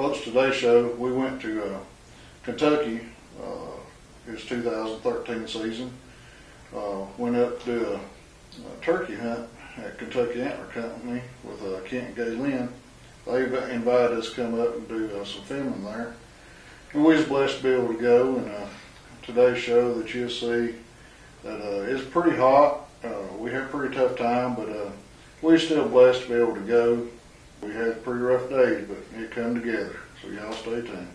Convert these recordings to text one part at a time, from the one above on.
Well, it's today's show. We went to Kentucky. It's 2013 season. Went up to do a turkey hunt at Kentucky Antler Company with Kent and Gay Lynn. They invited us to come up and do some filming there. And we was blessed to be able to go. And today's show that you'll see that it's pretty hot. We had a pretty tough time, but we were still blessed to be able to go. We had pretty rough days, but it come together. So y'all stay tuned.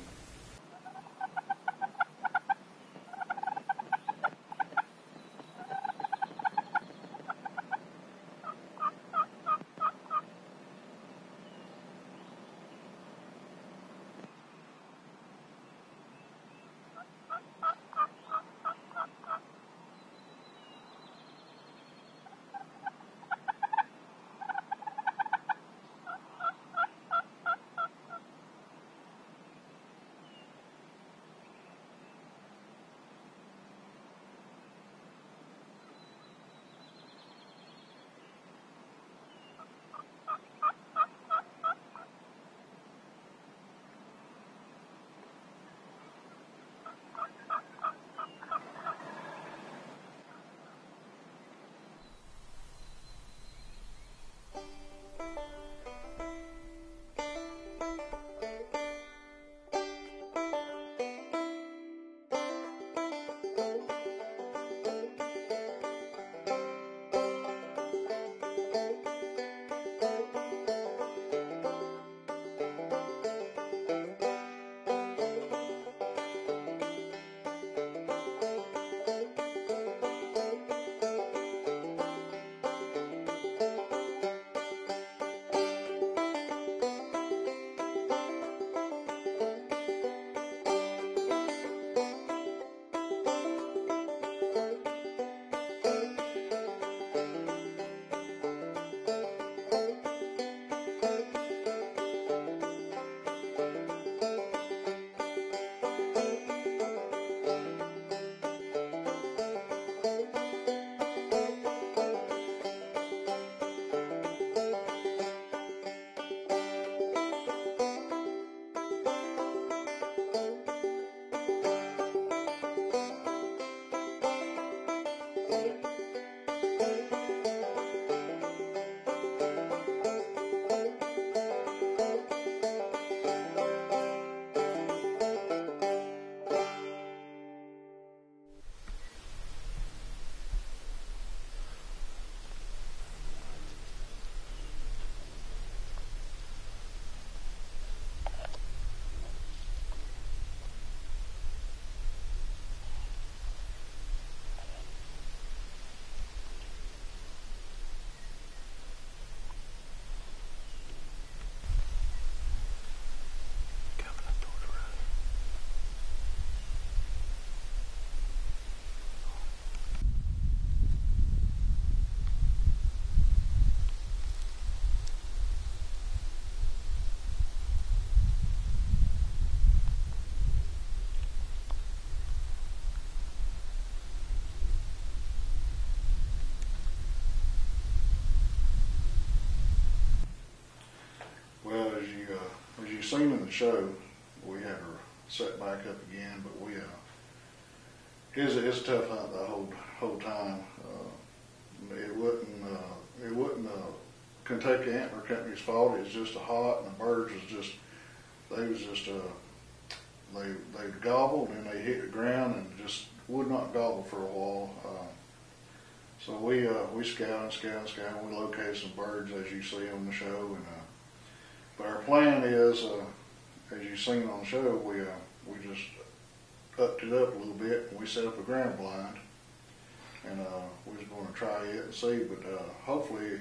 As you've seen in the show, we had her set back up again, but it's a tough hunt the whole time. It wasn't Kentucky Antler Company's fault. It was just hot, and the birds they gobbled and they hit the ground and just would not gobble for a while. So we scouted. We located some birds as you see on the show, and but our plan is, as you've seen on the show, we just upped it up a little bit, and we set up a ground blind, and we was going to try it and see, but hopefully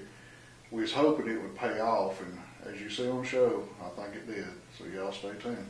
we was hoping it would pay off, and as you see on the show, I think it did. So y'all stay tuned.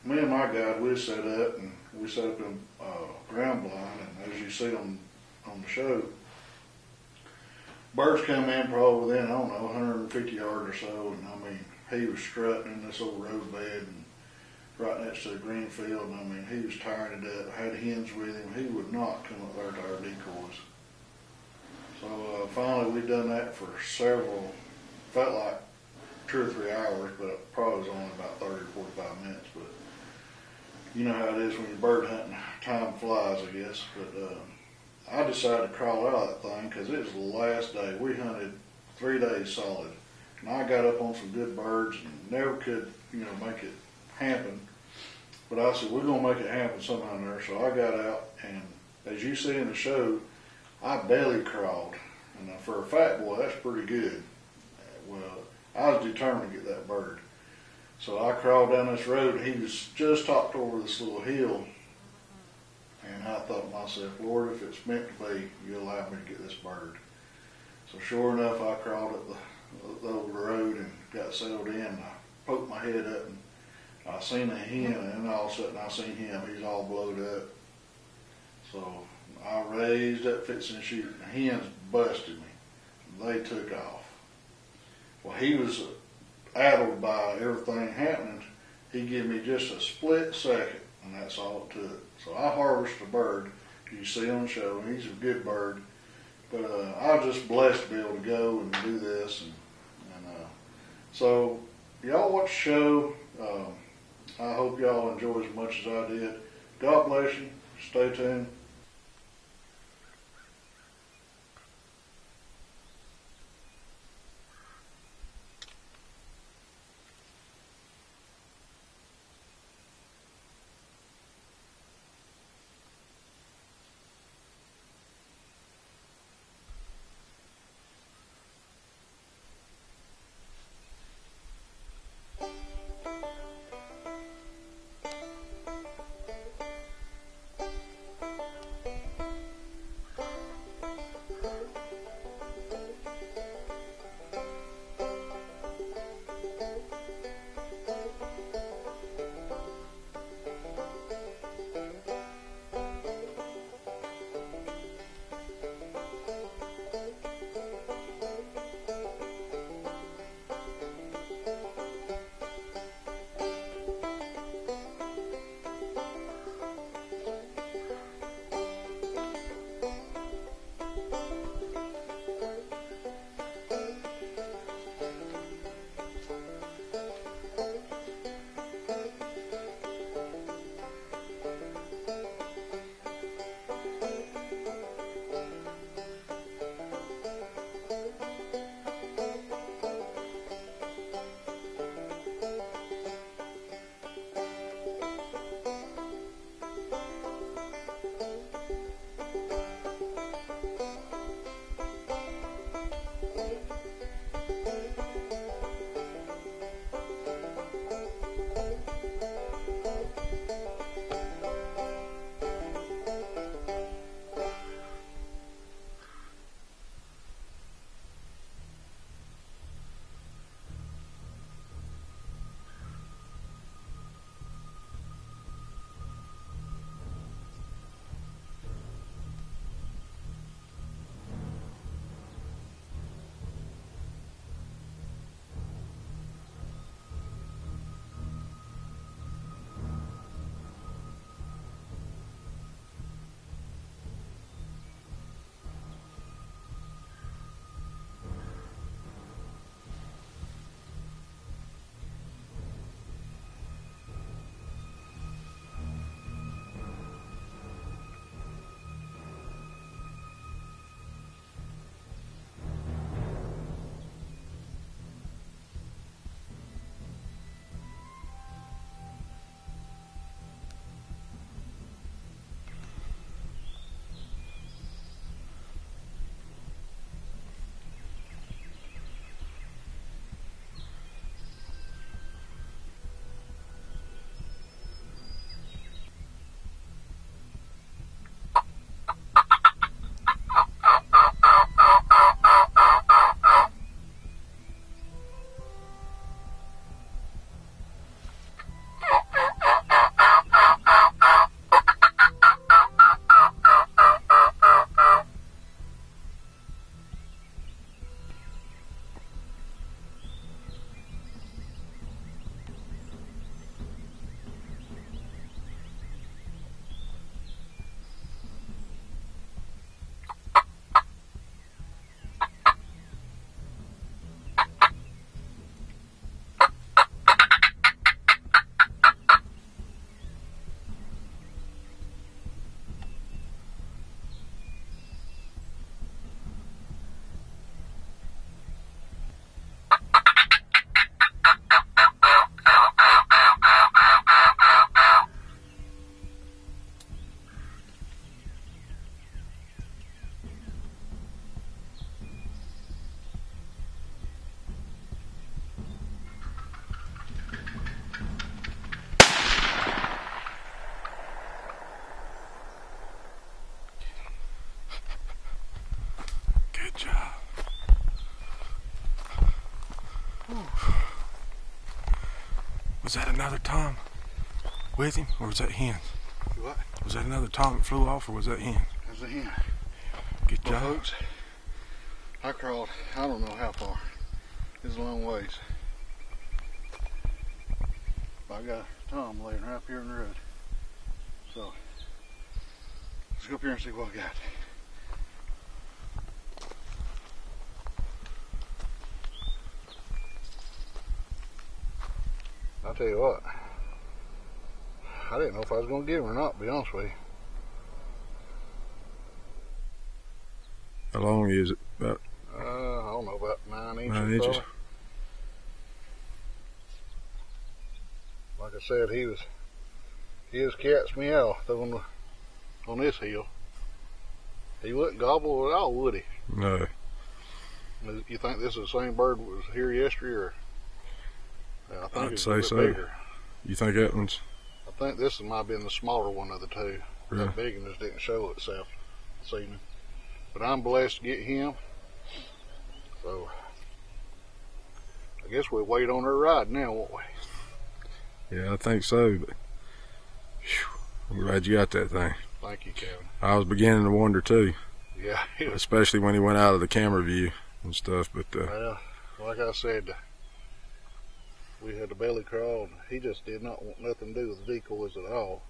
Me and my guide, we set up and we set up in ground blind, and as you see on the show, birds come in probably within, I don't know, 150 yards or so, and I mean, he was strutting in this old road bed and right next to the green field, and I mean, he was tired to death. I had hens with him. He would not come up there to our decoys. So finally we done that for several, felt like 2 or 3 hours, but probably was only about 30 or 45 minutes. But you know how it is when you're bird hunting, time flies, I guess. But I decided to crawl out of that thing because it was the last day. We hunted 3 days solid, and I got up on some good birds and never could, make it happen. But I said, we're going to make it happen somehow or there. So I got out, and as you see in the show, I belly crawled. And for a fat boy, that's pretty good. Well, I was determined to get that bird. So I crawled down this road, and he was just topped over this little hill. And I thought to myself, Lord, if it's meant to be, you allow me to get this bird. So sure enough, I crawled up over the road and got settled in. And I poked my head up, and I seen a hen, and then all of a sudden I seen him. He's all blowed up. So I raised up, fixing to shoot, and the hens busted me. They took off. Well, he was addled by everything happening. He gave me just a split second, and that's all it took. So I harvested a bird. You see on the show, and he's a good bird. But I was just blessed to be able to go and do this, and so y'all watch the show. I hope y'all enjoy as much as I did. God bless you. Stay tuned. Was that another Tom with him, or was that hen? What? Was that another Tom that flew off, or was that hen? That was a hen. Good job. Well, folks, I crawled, I don't know how far. It's a long ways. I got Tom laying right up here in the road. So, let's go up here and see what I got. tell you what, I didn't know if I was going to get him or not, to be honest with you. How long is it? About I don't know, about 9 inches. 9 inches. Probably. Like I said, he was cat's meow on this hill. He wouldn't gobble at all, would he? No. You think this is the same bird that was here yesterday, or? Yeah, I think I'd it's say a bit so. bigger. You think that one's? I think this might have been the smaller one of the two. Really? That big one just didn't show itself this evening. But I'm blessed to get him. So I guess we'll wait on her ride now, won't we? Yeah, I think so. But whew, I'm glad you got that thing. Thank you, Kevin. I was beginning to wonder too, Yeah, especially when he went out of the camera view and stuff. But well, like I said, we had the belly crawl, and he just did not want nothing to do with the decoys at all.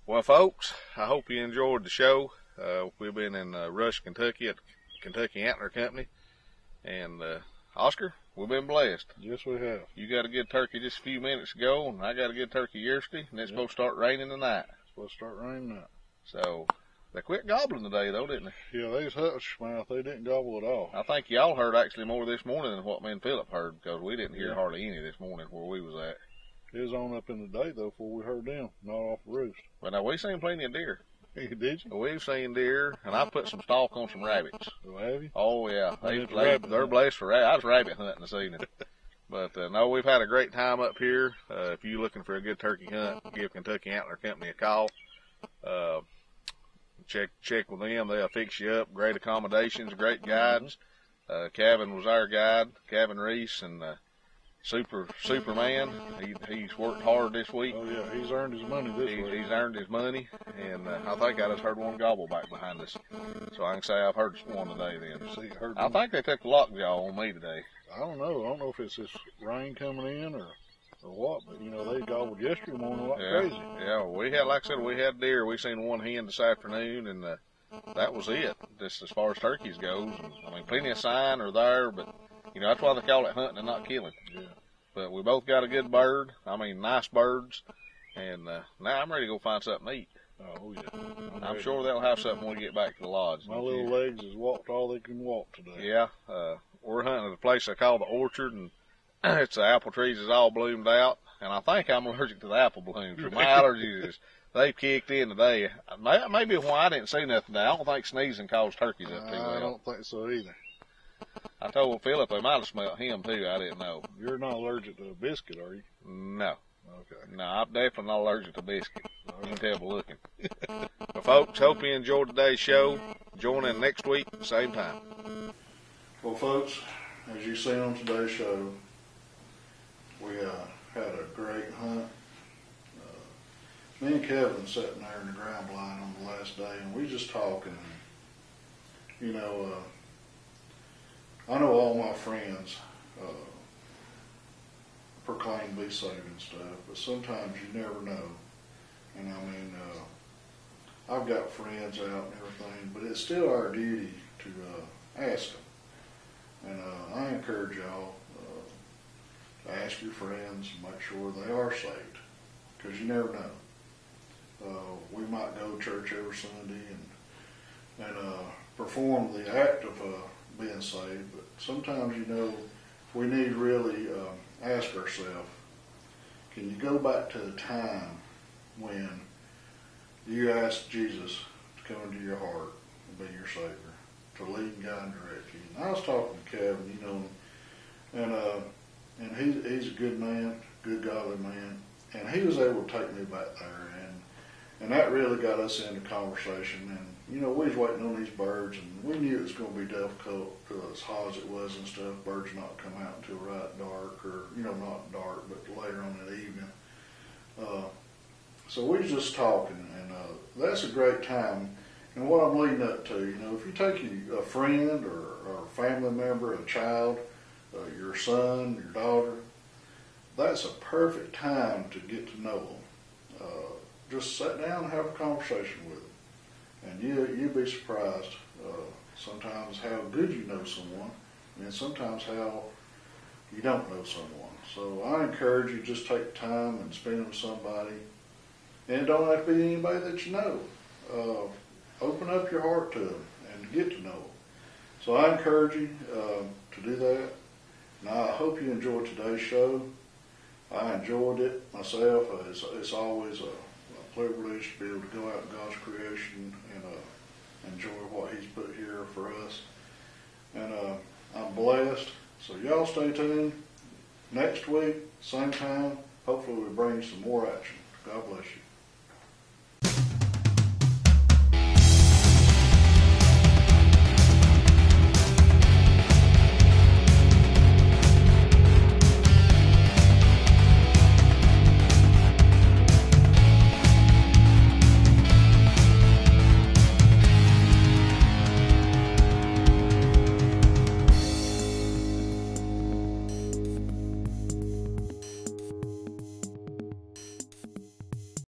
Well, folks, I hope you enjoyed the show. We've been in Rush, Kentucky at Kentucky Antler Company. And Oscar, we've been blessed. Yes, we have. You got a good turkey just a few minutes ago, and I got a good turkey yesterday, and it's supposed to start raining tonight. It's supposed to start raining now. So they quit gobbling today, though, didn't they? Yeah, they's hush mouth. They didn't gobble at all. I think y'all heard actually more this morning than what me and Philip heard, because we didn't hear Yeah. hardly any this morning where we was at. It was on up in the day, though, before we heard them, not off the roost. But now, we seen plenty of deer. Did you? We've seen deer, and I put some stalk on some rabbits. Oh, have you? Oh, yeah. They're Blessed for rabbit. I was rabbit hunting this evening. But, no, we've had a great time up here. If you're looking for a good turkey hunt, give Kentucky Antler Company a call. Check with them. They'll fix you up. Great accommodations, great guides. Kevin was our guide, Kevin Reese, and Superman. He's worked hard this week. Oh, yeah, he's earned his money this week. He's earned his money, and I think I just heard one gobble back behind us. So I can say I've heard one today then. See, I think they took the lockjaw on me today. I don't know. I don't know if it's this rain coming in or what, but, you know, they gobbled yesterday morning like crazy. Yeah, we had, like I said, we had deer. We seen one hen this afternoon, and that was it, just as far as turkeys goes. And, I mean, plenty of sign are there, but, you know, that's why they call it hunting and not killing. Yeah. But we both got a good bird. I mean, nice birds. And now I'm ready to go find something to eat. Oh, yeah. I'm sure they'll have something when we get back to the lodge. My little legs has walked all they can walk today. Yeah, we're hunting at a place I call the Orchard, and it's the apple trees is all bloomed out. And I think I'm allergic to the apple blooms. So my allergies they've kicked in today. Maybe why I didn't see nothing today. I don't think sneezing caused turkeys up too well. I don't think so either. I told Philip they might have smelled him too. I didn't know. You're not allergic to a biscuit, are you? No. Okay. No, I'm definitely not allergic to biscuit. You can tell by looking. Well, folks, hope you enjoyed today's show. Join in next week, same time. Well, folks, as you seen on today's show, we had a great hunt. Me and Kevin sitting there in the ground blind on the last day, and we just talking. You know, I know all my friends proclaim be saved and stuff, but sometimes you never know. And I mean, I've got friends out and everything, but it's still our duty to ask them. And I encourage y'all to ask your friends and make sure they are saved, because you never know. We might go to church every Sunday and perform the act of being saved, but sometimes, you know, we need to really ask ourselves, can you go back to the time when you asked Jesus to come into your heart and be your Savior, to lead and guide and direct you? And I was talking to Kevin, you know, and he's a good man, good godly man, and he was able to take me back there, and that really got us into conversation. And, you know, we was waiting on these birds, and we knew it was going to be difficult as hot as it was and stuff. Birds not come out until right dark, or, you know, not dark, but later on that evening. So we was just talking, and that's a great time. And what I'm leading up to, you know, if you take a friend or a family member, a child, your son, your daughter, that's a perfect time to get to know them. just sit down and have a conversation with them. And you'd be surprised sometimes how good you know someone, and sometimes how you don't know someone. So I encourage you, just take time and spend it with somebody. And it don't have to be anybody that you know. Open up your heart to them and get to know them. So I encourage you to do that. Now I hope you enjoyed today's show. I enjoyed it myself. It's always a privilege to be able to go out in God's creation and enjoy what He's put here for us. And I'm blessed. So y'all stay tuned. Next week, same time, hopefully we'll bring you some more action. God bless you.